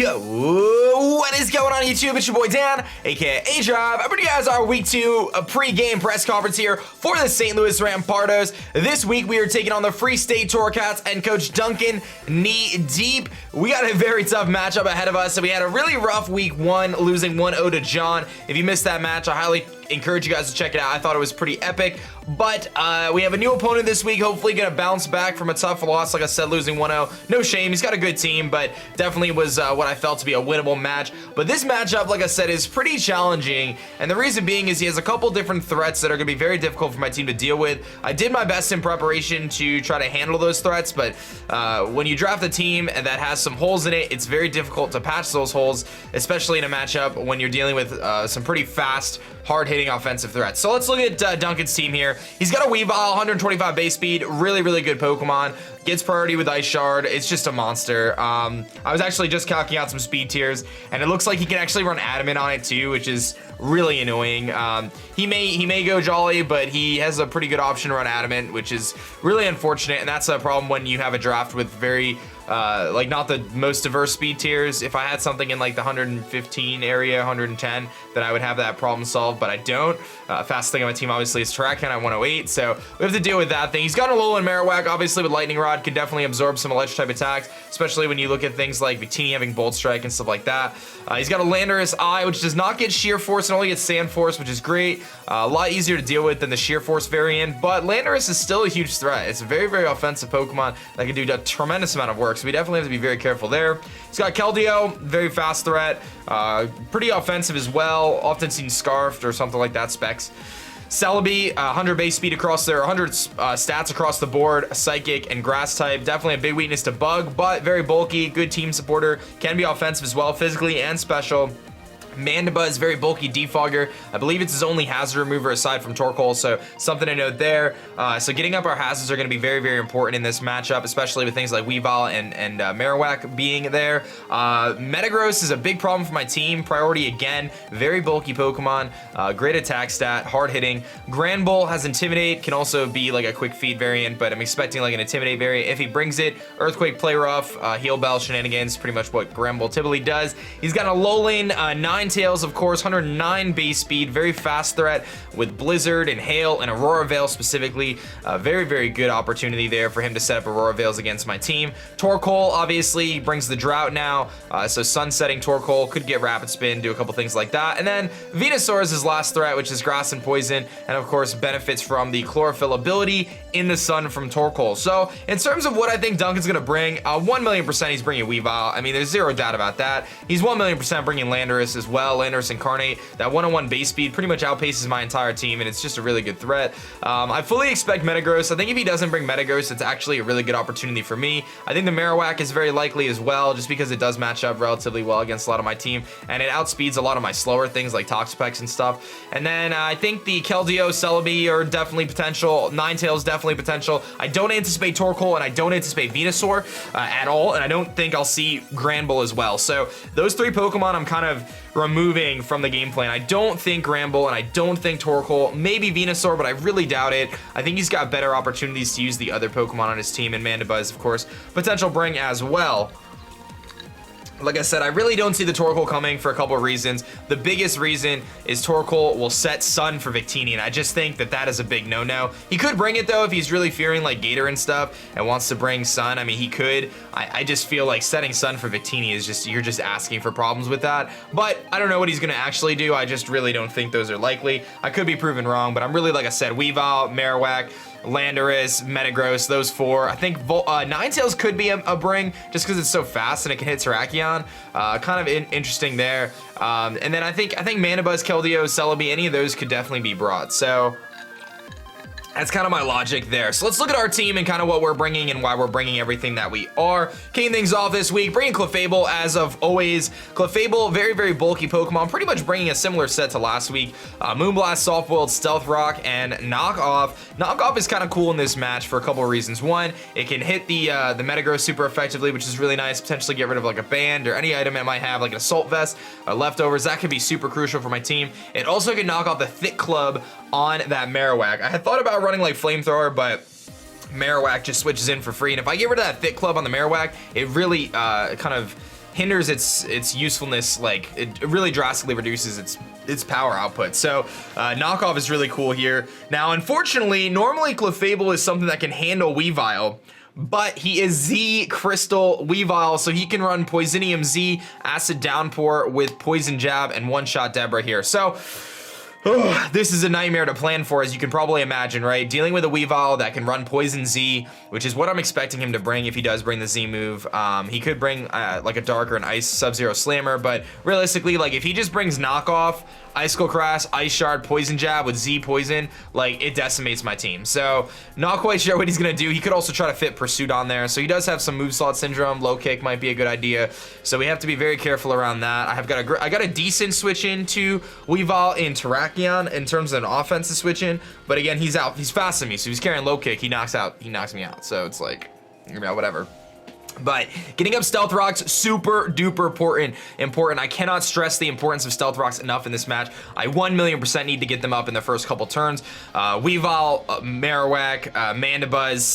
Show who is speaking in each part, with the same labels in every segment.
Speaker 1: Yo, what is going on YouTube? It's your boy Dan, aka aDrive. I bring you guys our week 2 pre-game press conference here for the St. Louis Rampardos. This week we are taking on the Free State Torracats and Coach Duncan knee deep. We got a very tough matchup ahead of us, so we had a really rough week 1, losing 1-0 to John. If you missed that match, I highly encourage you guys to check it out. I thought it was pretty epic, but we have a new opponent this week, hopefully gonna bounce back from a tough loss. Like I said, losing 1-0, no shame. He's got a good team, but definitely was what I felt to be a winnable match. But this matchup, like I said, is pretty challenging, and the reason being is he has a couple different threats that are gonna be very difficult for my team to deal with. I did my best in preparation to try to handle those threats, but when you draft a team that has some holes in it, it's very difficult to patch those holes, especially in a matchup when you're dealing with some pretty fast, hard-hitting offensive threats. So let's look at Duncan's team here. He's got a Weavile, 125 base speed, really good Pokemon. Gets priority with Ice Shard. It's just a monster. I was actually just calculating out some speed tiers, and it looks like he can actually run Adamant on it too, which is really annoying. He may go Jolly, but he has a pretty good option to run Adamant, which is really unfortunate, and that's a problem when you have a draft with very like not the most diverse speed tiers. If I had something in like the 115 area, 110, then I would have that problem solved, but I don't. Fastest thing on my team obviously is Torracats at 108, so we have to deal with that thing. He's got a Alolan Marowak, obviously, with Lightning Rod, can definitely absorb some electric type attacks, especially when you look at things like Victini having Bolt Strike and stuff like that. He's got a Landorus Eye, which does not get Sheer Force and only gets Sand Force, which is great. A lot easier to deal with than the Sheer Force variant, but Landorus is still a huge threat. It's a very offensive Pokemon that can do a tremendous amount of work, so we definitely have to be very careful there. He's got Keldeo, very fast threat, pretty offensive as well, often seen Scarfed or something like that specs. Celebi, 100 base speed across there, 100 stats across the board, Psychic and Grass type. Definitely a big weakness to Bug, but very bulky, good team supporter. Can be offensive as well, physically and special. Mandiba is very bulky Defogger. I believe it's his only hazard remover aside from Torkoal, so something to note there. So getting up our hazards are going to be very important in this matchup, especially with things like Weavile and Marowak being there. Metagross is a big problem for my team. Priority again, very bulky Pokemon, great attack stat, hard hitting. Granbull has Intimidate, can also be like a quick feed variant, but I'm expecting like an Intimidate variant if he brings it. Earthquake, Play Rough, Heal Bell shenanigans, pretty much what Granbull typically does. He's got a Alolan, Ninetales, of course, 109 base speed, very fast threat with Blizzard and Hail and Aurora Veil specifically. Very good opportunity there for him to set up Aurora Veils against my team. Torkoal obviously brings the drought now, so sunsetting Torkoal could get Rapid Spin, do a couple things like that. And then Venusaur is his last threat, which is Grass and Poison, and of course benefits from the Chlorophyll ability in the sun from Torkoal. So in terms of what I think Duncan's gonna bring, 1,000,000% he's bringing Weavile. I mean, there's zero doubt about that. He's 1,000,000% bringing Landorus as well. Landorus Incarnate, that 101 base speed pretty much outpaces my entire team, and it's just a really good threat. I fully expect Metagross. I think if he doesn't bring Metagross, it's actually a really good opportunity for me. I think the Marowak is very likely as well, just because it does match up relatively well against a lot of my team, and it outspeeds a lot of my slower things like Toxapex and stuff. And then I think the Keldeo, Celebi are definitely potential. Ninetales definitely potential. I don't anticipate Torkoal, and I don't anticipate Venusaur at all, and I don't think I'll see Granbull as well. So those 3 Pokemon I'm kind of removing from the game plan. I don't think Granbull, and I don't think Torkoal, maybe Venusaur, but I really doubt it. I think he's got better opportunities to use the other Pokemon on his team, and Mandiba is, of course, potential bring as well. Like I said, I really don't see the Torkoal coming for a couple of reasons. The biggest reason is Torkoal will set Sun for Victini, and I just think that that is a big no-no. He could bring it, though, if he's really fearing like Gator and stuff and wants to bring Sun. I mean, he could. I just feel like setting Sun for Victini is just, you're just asking for problems with that. But I don't know what he's going to actually do. I just really don't think those are likely. I could be proven wrong, but I'm really, like I said, Weavile, Marowak, Landorus, Metagross, those 4. I think Ninetales could be a bring just because it's so fast and it can hit Terrakion. Kind of interesting there. And then I think Mandibuzz, Keldeo, Celebi, any of those could definitely be brought. So that's kind of my logic there. So let's look at our team and kind of what we're bringing and why we're bringing everything that we are. Kicking things off this week, bringing Clefable as of always. Clefable, very bulky Pokemon, pretty much bringing a similar set to last week. Moonblast, Soft Boiled, Stealth Rock, and Knockoff. Knockoff is kind of cool in this match for a couple of reasons. One, it can hit the Metagross super effectively, which is really nice. Potentially get rid of like a band or any item it might have, like an Assault Vest, leftovers. That could be super crucial for my team. It also can knock off the Thick Club on that Marowak. I had thought about running like Flamethrower, but Marowak just switches in for free, and if I get rid of that Thick Club on the Marowak, it really kind of hinders its usefulness. Like, it really drastically reduces its power output. So knockoff is really cool here. Now, unfortunately, normally Clefable is something that can handle Weavile, but he is Z Crystal Weavile, so he can run Poisonium Z, Acid Downpour with Poison Jab, and one-shot Debra here. So this is a nightmare to plan for, as you can probably imagine, right? Dealing with a Weavile that can run Poison Z, which is what I'm expecting him to bring if he does bring the Z move. He could bring like a Dark or an Ice Sub-Zero Slammer, but realistically, like if he just brings knockoff, Icicle Crash, Ice Shard, Poison Jab with Z Poison, like it decimates my team. So not quite sure what he's gonna do. He could also try to fit Pursuit on there. So he does have some move slot syndrome. Low kick might be a good idea. So we have to be very careful around that. I got a decent switch into Weavile in Terrakion in terms of an offensive switch in, but again, he's out. He's faster than me, so he's carrying low kick. He knocks me out. So it's like, you know, whatever. But getting up Stealth Rocks, super duper important. I cannot stress the importance of Stealth Rocks enough in this match. I 1,000,000% need to get them up in the first couple turns. Weavile, Marowak, Mandibuzz,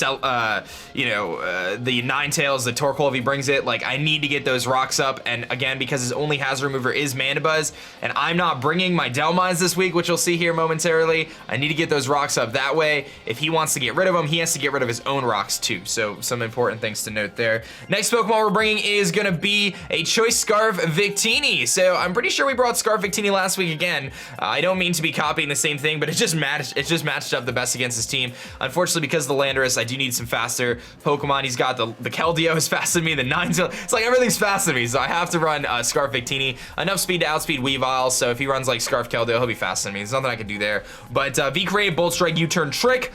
Speaker 1: the Ninetales, the Torkoal if he brings it. Like, I need to get those rocks up. And again, because his only hazard remover is Mandibuzz, and I'm not bringing my Delmines this week, which you'll see here momentarily, I need to get those rocks up. That way, if he wants to get rid of them, he has to get rid of his own rocks too. So some important things to note there. Next Pokemon we're bringing is going to be a Choice Scarf Victini. So I'm pretty sure we brought Scarf Victini last week again. I don't mean to be copying the same thing, but it just matched up the best against his team. Unfortunately, because of the Landorus, I do need some faster Pokemon. He's got the Keldeo is faster than me, the Ninetales. It's like everything's faster than me, so I have to run Scarf Victini. Enough speed to outspeed Weavile, so if he runs like Scarf Keldeo, he'll be faster than me. There's nothing I can do there. But V-Create, Bolt Strike, U-Turn, Trick.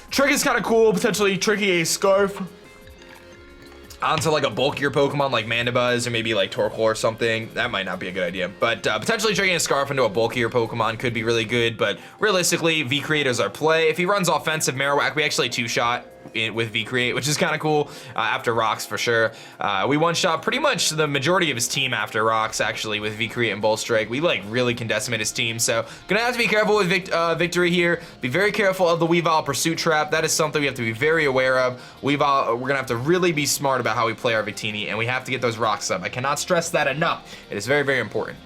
Speaker 1: Trick is kind of cool, potentially tricking a Scarf onto like a bulkier Pokemon like Mandibuzz or maybe like Torkoal or something. That might not be a good idea, but potentially tricking a Scarf into a bulkier Pokemon could be really good. But realistically, V-Create is our play. If he runs offensive Marowak, we actually two-shot with V-Create, which is kind of cool. After Rocks for sure. We one-shot pretty much the majority of his team after Rocks actually with V-Create and Bolt Strike. We like really can decimate his team, so gonna have to be careful with Victory here. Be very careful of the Weavile Pursuit Trap. That is something we have to be very aware of. Weavile, we're gonna have to really be smart about how we play our Victini, and we have to get those rocks up. I cannot stress that enough. It is very, very important.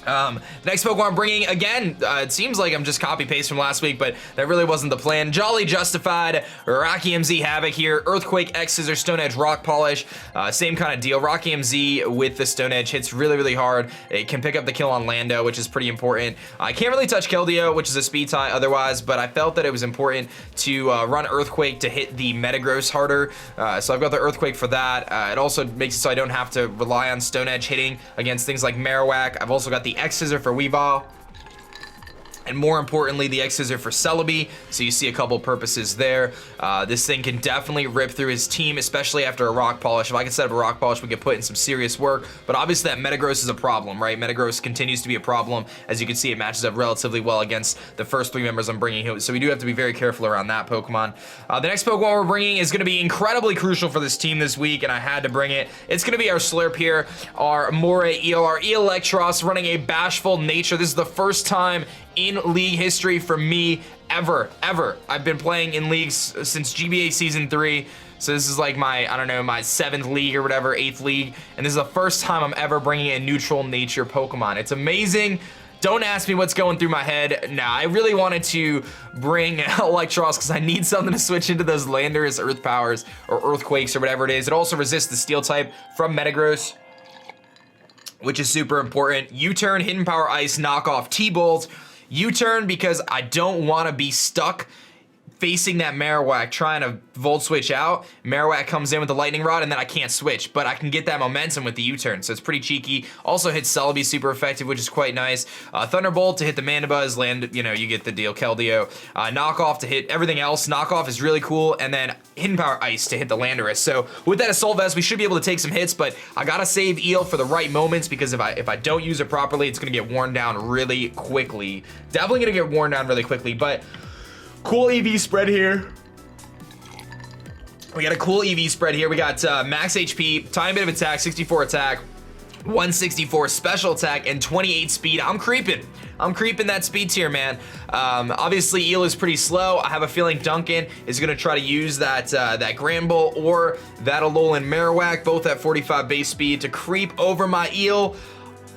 Speaker 1: The next Pokemon I'm bringing, again, it seems like I'm just copy-paste from last week, but that really wasn't the plan. Jolly Justified, Rocky MZ Havoc here, Earthquake, X-Scissor, Stone Edge, Rock Polish, same kind of deal. Rocky MZ with the Stone Edge hits really, really hard. It can pick up the kill on Lando, which is pretty important. I can't really touch Keldeo, which is a speed tie otherwise, but I felt that it was important to run Earthquake to hit the Metagross harder, so I've got the Earthquake for that. It also makes it so I don't have to rely on Stone Edge hitting against things like Marowak. I've also got the X-Scissor for Weavile, and more importantly, the X-Scissor for Celebi, so you see a couple purposes there. This thing can definitely rip through his team, especially after a Rock Polish. If I can set up a Rock Polish, we could put in some serious work, but obviously that Metagross is a problem, right? Metagross continues to be a problem. As you can see, it matches up relatively well against the first three members I'm bringing here, so we do have to be very careful around that Pokemon. The next Pokemon we're bringing is going to be incredibly crucial for this team this week, and I had to bring it. It's going to be our Slurp here, our Moray ELR Electros, running a Bashful Nature. This is the first time in League history for me ever. I've been playing in leagues since GBA Season 3, so this is like my, I don't know, my 7th league or whatever, 8th league, and this is the first time I'm ever bringing a neutral nature Pokemon. It's amazing. Don't ask me what's going through my head. Now, I really wanted to bring Electros because I need something to switch into those Landorus Earth Powers or Earthquakes or whatever it is. It also resists the Steel type from Metagross, which is super important. U-Turn, Hidden Power Ice, knockoff T-Bolt. U-Turn because I don't want to be stuck facing that Marowak trying to Volt Switch out. Marowak comes in with the Lightning Rod and then I can't switch, but I can get that momentum with the U-Turn, so it's pretty cheeky. Also hits Celebi super effective, which is quite nice. Thunderbolt to hit the Mandibuzz, land, you know, you get the deal, Keldeo. Knockoff to hit everything else. Knockoff is really cool, and then Hidden Power Ice to hit the Landorus. So with that Assault Vest, we should be able to take some hits, but I gotta save Eel for the right moments because if I don't use it properly, it's gonna get worn down really quickly. Definitely gonna get worn down really quickly, but cool EV spread here. We got a cool EV spread here. We got max HP, tiny bit of attack, 64 attack, 164 special attack, and 28 speed. I'm creeping. I'm creeping that speed tier, man. Obviously, Eel is pretty slow. I have a feeling Duncan is going to try to use that Granbull or that Alolan Marowak, both at 45 base speed, to creep over my Eel.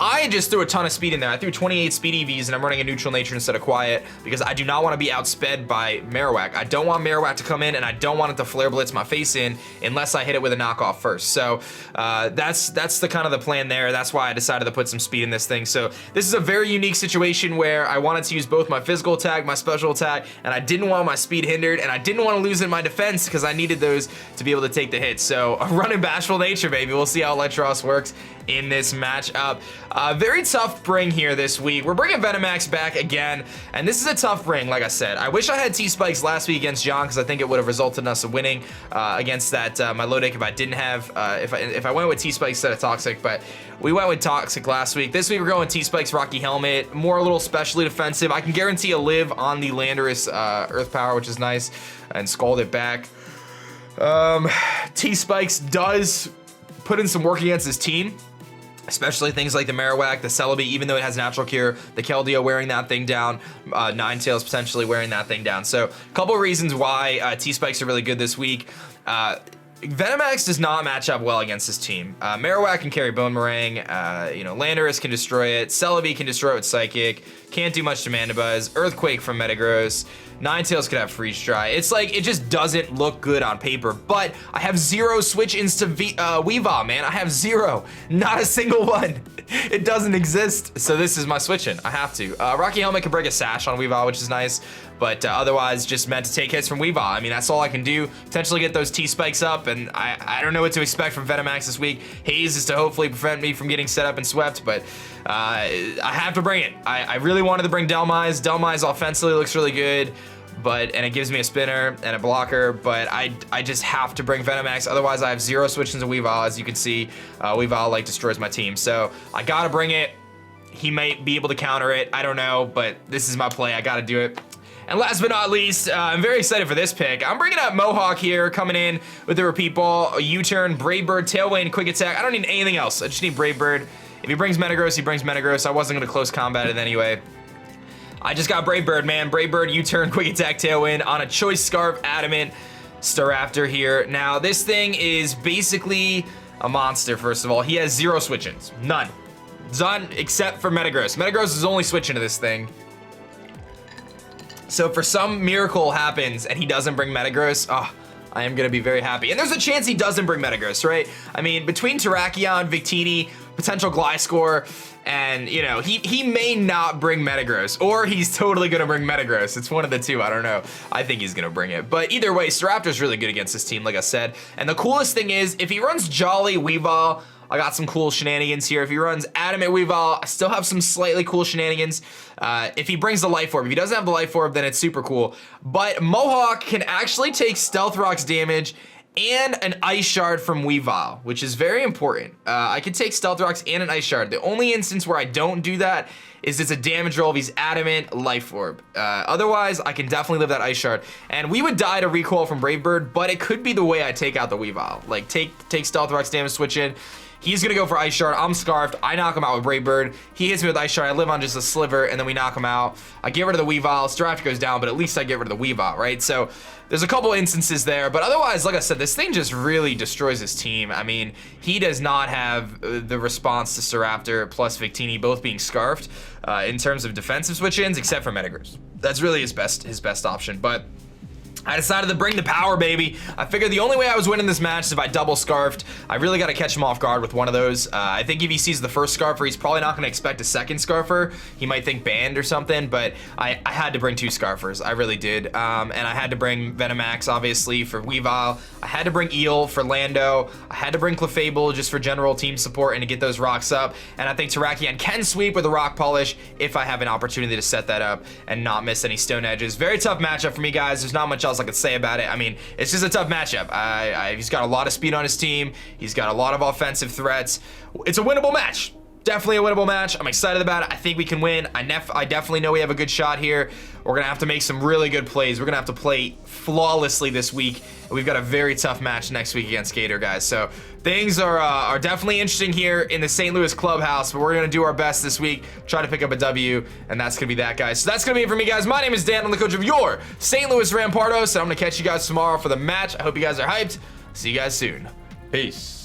Speaker 1: I just threw a ton of speed in there. I threw 28 speed EVs, and I'm running a neutral nature instead of quiet because I do not want to be outsped by Marowak. I don't want Marowak to come in, and I don't want it to flare blitz my face in unless I hit it with a knockoff first. So that's the kind of the plan there. That's why I decided to put some speed in this thing. So this is a very unique situation where I wanted to use both my physical attack, my special attack, and I didn't want my speed hindered, and I didn't want to lose in my defense because I needed those to be able to take the hits. So I'm running Bashful Nature, baby. We'll see how Electros works in this matchup. Very tough bring here this week. We're bringing Venomax back again, and this is a tough bring, like I said. I wish I had T-Spikes last week against John because I think it would have resulted in us winning against that my low deck if I didn't have, if I went with T-Spikes instead of Toxic, but we went with Toxic last week. This week we're going T-Spikes, Rocky Helmet, more a little specially defensive. I can guarantee a live on the Landorus Earth Power, which is nice, and Scald it back. T-Spikes does put in some work against his team, especially things like the Marowak, the Celebi, even though it has Natural Cure, the Keldeo wearing that thing down, Ninetales potentially wearing that thing down. So a couple of reasons why T-Spikes are really good this week. Venomax does not match up well against this team. Marowak can carry Bone Meringue, Landorus can destroy it, Celebi can destroy it with Psychic, can't do much to Mandibuzz, Earthquake from Metagross, Ninetales could have Freeze Dry. It's like, it just doesn't look good on paper, but I have 0 switch-ins to Weavile, man. I have 0, not a single one. It doesn't exist, so this is my switch-in. I have to. Rocky Helmet can break a Sash on Weavile, which is nice, but otherwise just meant to take hits from Weavile. I mean, that's all I can do. Potentially get those T-Spikes up, and I don't know what to expect from Venomax this week. Haze is to hopefully prevent me from getting set up and swept, but I have to bring it. I really wanted to bring Delmise. Delmise offensively looks really good, and it gives me a spinner and a blocker, but I just have to bring Venomax. Otherwise, I have 0 switch-ins to Weavile. As you can see, Weavile like destroys my team, so I gotta bring it. He might be able to counter it. I don't know, but this is my play. I gotta do it. And last but not least, I'm very excited for this pick. I'm bringing up Mohawk here, coming in with the Repeat Ball, a U-turn, Brave Bird, Tailwind, Quick Attack. I don't need anything else. I just need Brave Bird. If he brings Metagross, he brings Metagross. I wasn't going to close combat it anyway. I just got Brave Bird, man. Brave Bird, U-turn, Quick Attack, Tailwind on a Choice Scarf, Adamant, Staraptor here. Now, this thing is basically a monster, first of all. He has 0 switch-ins. None. None except for Metagross. Metagross is only switching to this thing. So if for some miracle happens and he doesn't bring Metagross, I am going to be very happy. And there's a chance he doesn't bring Metagross, right? I mean, between Terrakion, Victini, potential Gliscor, and, he may not bring Metagross, or he's totally going to bring Metagross. It's one of the two. I don't know. I think he's going to bring it. But either way, Staraptor's really good against this team, like I said. And the coolest thing is, if he runs Jolly Weavile, I got some cool shenanigans here. If he runs Adamant Weavile, I still have some slightly cool shenanigans. If he brings the Life Orb. If he doesn't have the Life Orb, then it's super cool. But Mohawk can actually take Stealth Rock's damage and an Ice Shard from Weavile, which is very important. I can take Stealth Rocks and an Ice Shard. The only instance where I don't do that is it's a damage roll if he's Adamant, Life Orb. Otherwise, I can definitely live that Ice Shard. And we would die to recoil from Brave Bird, but it could be the way I take out the Weavile. Like, take Stealth Rock's damage, switch in. He's gonna go for Ice Shard. I'm Scarfed. I knock him out with Brave Bird. He hits me with Ice Shard. I live on just a sliver, and then we knock him out. I get rid of the Weavile. Staraptor goes down, but at least I get rid of the Weavile, right? So there's a couple instances there, but otherwise, like I said, this thing just really destroys his team. I mean, he does not have the response to Staraptor plus Victini both being Scarfed in terms of defensive switch-ins, except for Metagross. That's really his best option, but I decided to bring the power, baby. I figured the only way I was winning this match is if I double Scarfed. I really got to catch him off guard with one of those. I think if he sees the first Scarfer, he's probably not going to expect a second Scarfer. He might think Banned or something, but I had to bring 2 Scarfers. I really did. And I had to bring Venomax, obviously, for Weavile. I had to bring Eel for Lando. I had to bring Clefable just for general team support and to get those rocks up. And I think Terrakion can sweep with a Rock Polish if I have an opportunity to set that up and not miss any Stone Edges. Very tough matchup for me, guys. There's not much else I could say about it. I mean, it's just a tough matchup. He's got a lot of speed on his team. He's got a lot of offensive threats. It's a winnable match. Definitely a winnable match. I'm excited about it. I think we can win. I definitely know we have a good shot here. We're going to have to make some really good plays. We're going to have to play flawlessly this week. And we've got a very tough match next week against Gator, guys. So things are definitely interesting here in the St. Louis clubhouse, but we're gonna do our best this week, try to pick up a W, and that's gonna be that, guys. So that's gonna be it for me, guys. My name is Dan. I'm the coach of your St. Louis Rampardos, and I'm gonna catch you guys tomorrow for the match. I hope you guys are hyped. See you guys soon. Peace.